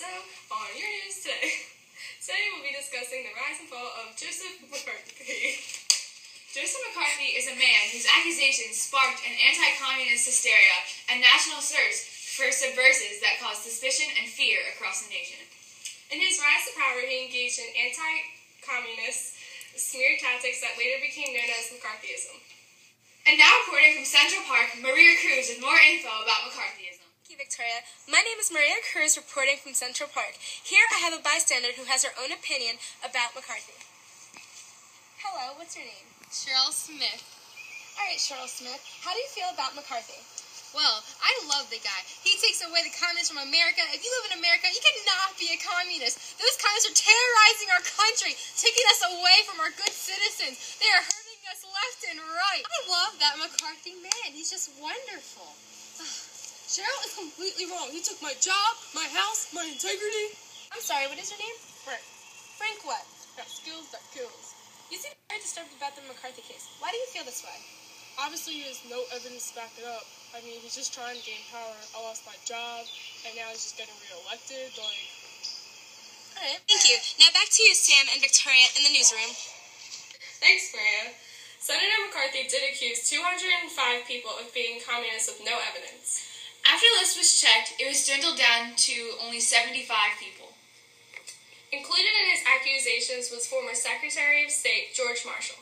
Alonso on your news today. Today we'll be discussing the rise and fall of Joseph McCarthy. Joseph McCarthy is a man whose accusations sparked an anti-communist hysteria and national search for subversives that caused suspicion and fear across the nation. In his rise to power, he engaged in anti-communist smear tactics that later became known as McCarthyism. And now reporting from Central Park, Maria Cruz with more info about McCarthyism. Thank you, Victoria. My name is Maria Cruz, reporting from Central Park. Here I have a bystander who has her own opinion about McCarthy. Hello, what's your name? Cheryl Smith. All right, Cheryl Smith. How do you feel about McCarthy? Well, I love the guy. He takes away the communists from America. If you live in America, you cannot be a communist. Those communists are terrorizing our country, taking us away from our good citizens. They are hurting us left and right. I love that McCarthy man. He's just wonderful. Cheryl is completely wrong. He took my job, my house, my integrity. I'm sorry, what is your name? Frank. Frank what? Got skills that kills. You seem very disturbed about the McCarthy case. Why do you feel this way? Obviously, there's no evidence to back it up. I mean, he's just trying to gain power. I lost my job, and now he's just getting reelected. All right. Thank you. Now back to you, Sam and Victoria in the newsroom. Thanks, Maria. Senator McCarthy did accuse 205 people of being communists with no evidence. After the list was checked, it was dwindled down to only 75 people. Included in his accusations was former Secretary of State George Marshall.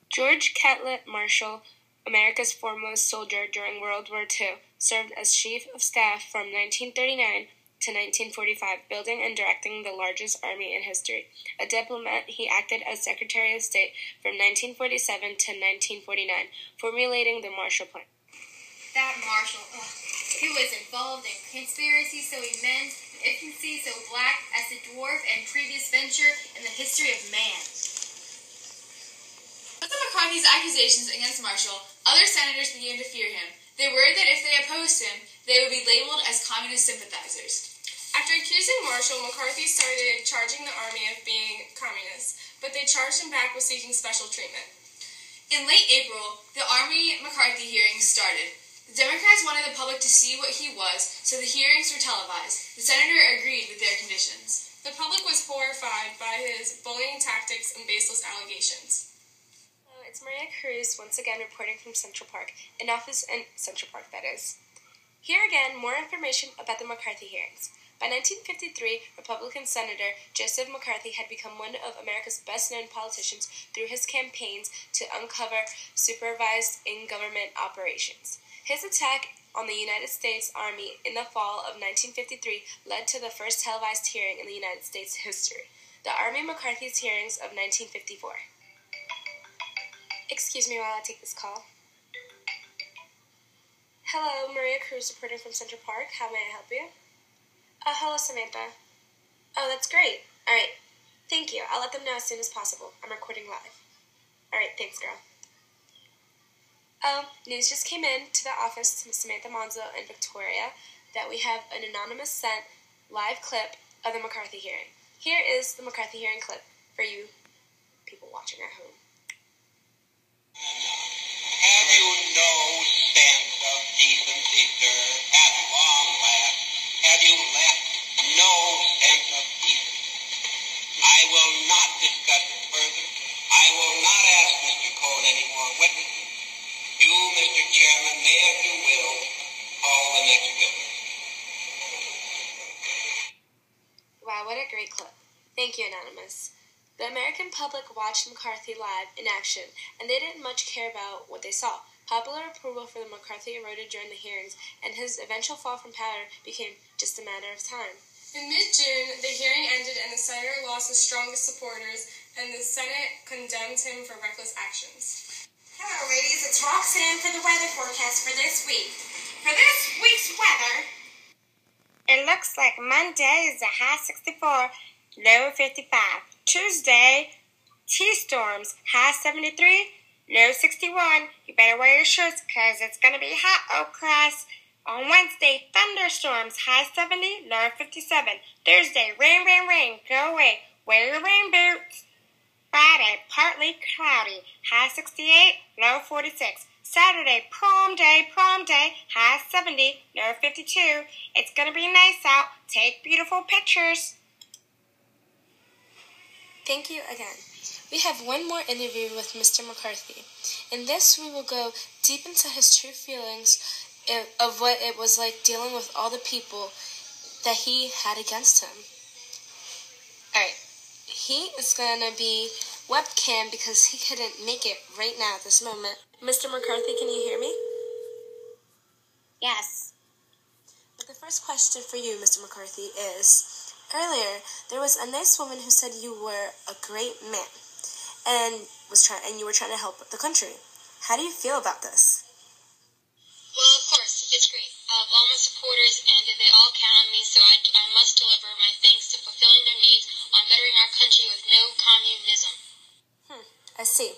George Catlett Marshall, America's foremost soldier during World War II, served as Chief of Staff from 1939 to 1945, building and directing the largest army in history. A diplomat, he acted as Secretary of State from 1947 to 1949, formulating the Marshall Plan. That Marshall, he was involved in conspiracy so immense, and infancy so black as the dwarf and previous venture in the history of man. Because of McCarthy's accusations against Marshall, other senators began to fear him. They worried that if they opposed him, they would be labeled as communist sympathizers. After accusing Marshall, McCarthy started charging the army of being communists, but they charged him back with seeking special treatment. In late April, the Army-McCarthy hearings started. The Democrats wanted the public to see what he was, so the hearings were televised. The senator agreed with their conditions. The public was horrified by his bullying tactics and baseless allegations. It's Maria Cruz once again reporting from Central Park, an office in Central Park, that is. Here again, more information about the McCarthy hearings. By 1953, Republican Senator Joseph McCarthy had become one of America's best-known politicians through his campaigns to uncover supervised in-government operations. His attack on the United States Army in the fall of 1953 led to the first televised hearing in the United States history, the Army-McCarthy's hearings of 1954. Excuse me while I take this call. Hello, Maria Cruz reporting from Central Park. How may I help you? Hello, Samantha. Oh, that's great. All right. Thank you. I'll let them know as soon as possible. I'm recording live. All right. Thanks, girl. News just came in to the office to Samantha Monzo and Victoria that we have an anonymous sent live clip of the McCarthy hearing. Here is the McCarthy hearing clip for you people watching at home. Have you no sense of decency, sir, at long last? Have you left no sense of decency? I will not discuss it further. I will not ask Mr. Cole any more witnesses. You, Mr. Chairman, may, if you will, call the next witness. Wow, what a great clip. Thank you, Anonymous. The American public watched McCarthy live in action, and they didn't much care about what they saw. Popular approval for the McCarthy eroded during the hearings, and his eventual fall from power became just a matter of time. In mid-June, the hearing ended and the senator lost his strongest supporters, and the Senate condemned him for reckless actions. Hello, ladies. It's Roxanne for the weather forecast for this week. For this week's weather, it looks like Monday is a high 64, low 55. Tuesday, T-storms, high 73, low 61. You better wear your shirts because it's going to be hot, Oak class. On Wednesday, thunderstorms, high 70, low 57. Thursday, rain, rain, rain, go away. Wear your rain boots. Friday, partly cloudy, high 68, low 46. Saturday, prom day, high 70, low 52. It's going to be nice out. Take beautiful pictures. Thank you again. We have one more interview with Mr. McCarthy. In this, we will go deep into his true feelings of what it was like dealing with all the people that he had against him. Alright, he is going to be webcam because he couldn't make it right now at this moment. Mr. McCarthy, can you hear me? Yes. But the first question for you, Mr. McCarthy, is earlier there was a nice woman who said you were a great man and you were trying to help the country. How do you feel about this? Well, of course, it's great. All my supporters, and they all count on me, so I must deliver my thanks to fulfilling their needs on bettering our country with no communism. I see.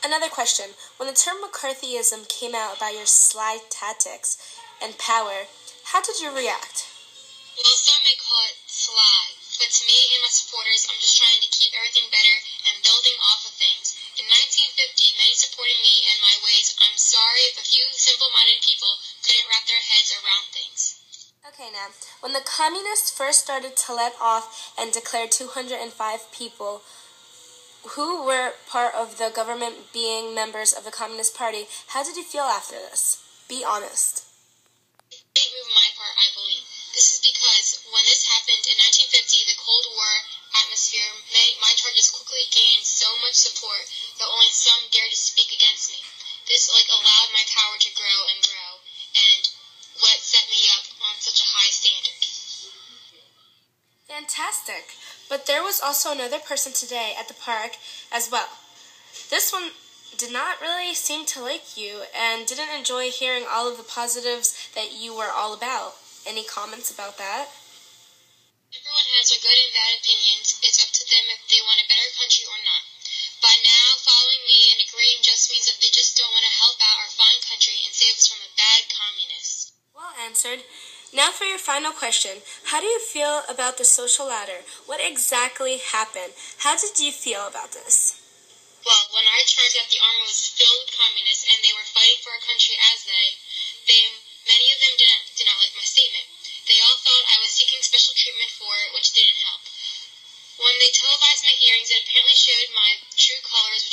Another question. When the term McCarthyism came out about your sly tactics and power, how did you react? Well, some may call it sly, but to me and my supporters, I'm just trying to keep everything better and building off of things. In 1950, many supported me and my ways. I'm sorry if a few simple-minded people couldn't wrap their heads around things. Okay, now, when the communists first started to let off and declare 205 people who were part of the government being members of the Communist Party, how did you feel after this? Be honest. Great move on my part, I believe. This is because when this happened in 1950, the Cold War atmosphere, my charges quickly gained so much support that only some dared to speak against me. This allowed my power to grow and grow, and what set me up on such a high standard. Fantastic. But there was also another person today at the park as well. This one did not really seem to like you and didn't enjoy hearing all of the positives that you were all about. Any comments about that? Everyone has their good and bad opinions. It's up to them if they want a better country or not. By now, following me and agreeing just means that they just don't want to help out our fine country and save us from a bad communist. Well answered. Now for your final question. How do you feel about the social ladder? What exactly happened? How did you feel about this? Well, when I charged that the army was filled with communists and they were fighting for our country as many of them did not like my statement. They all thought I was seeking special treatment for it, which didn't help. When they televised my hearings, it apparently showed my true colors,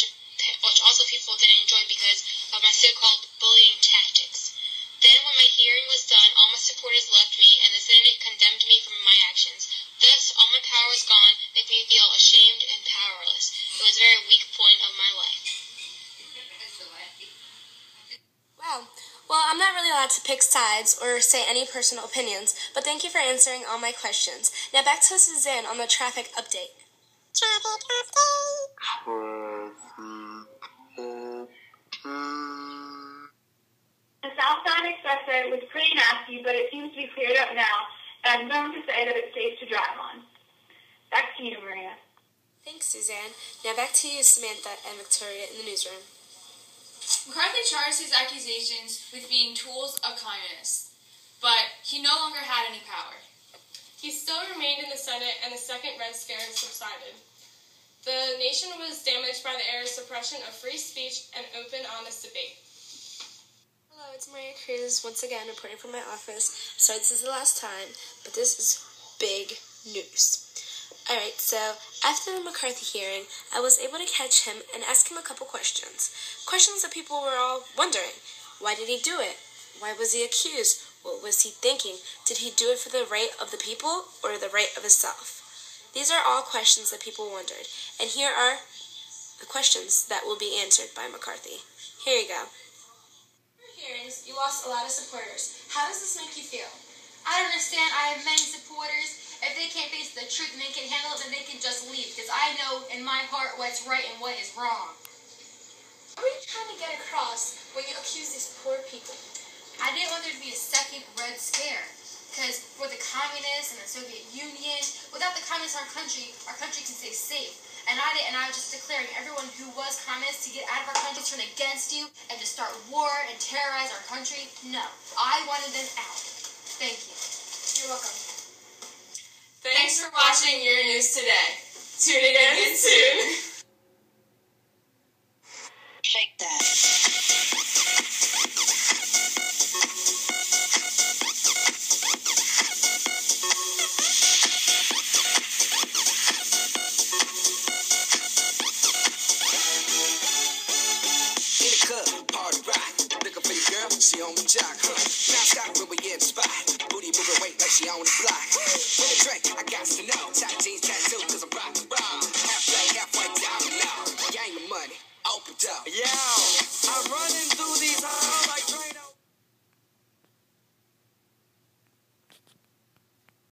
which also people didn't enjoy because of my so-called bullying tactics. Then, when my hearing was done, all my supporters left me, and the Senate condemned me for my actions. Thus, all my power was gone, making me feel ashamed and powerless. It was a very weak point of my life. Wow. Well, I'm not really allowed to pick sides or say any personal opinions, but thank you for answering all my questions. Now back to Suzanne on the traffic update. Traffic update. The Southbound Expressway was pretty nasty, but it seems to be cleared up now, and I'm going to say that it's safe to drive on. Back to you, Maria. Thanks, Suzanne. Now back to you, Samantha and Victoria in the newsroom. McCarthy charged his accusations with being tools of communists, but he no longer had any power. He still remained in the Senate, and the second Red Scare subsided. The nation was damaged by the era's suppression of free speech and open, honest debate. Hello, it's Maria Cruz once again reporting from my office. Sorry this is the last time, but this is big news. Alright, so after the McCarthy hearing, I was able to catch him and ask him a couple questions. Questions that people were all wondering. Why did he do it? Why was he accused? What was he thinking? Did he do it for the right of the people or the right of himself? These are all questions that people wondered. And here are the questions that will be answered by McCarthy. Here you go. Hearings, you lost a lot of supporters. How does this make you feel? I don't understand. I have many supporters. If they can't face the truth and they can handle it, then they can just leave. Because I know in my heart what's right and what is wrong. What were you trying to get across when you accused these poor people? I didn't want there to be a second Red Scare. Because for the communists and the Soviet Union, without the communists in our country can stay safe. And I was just declaring everyone who was communist to get out of our country, turn against you, and to start war and terrorize our country. No, I wanted them out. Thank you. You're welcome. Thanks for watching Your News Today. Tune in again soon. Shake that. on the jock, huh? Now stop when we in the spot. Booty moving weight like she on the block. With a drink, I got to know.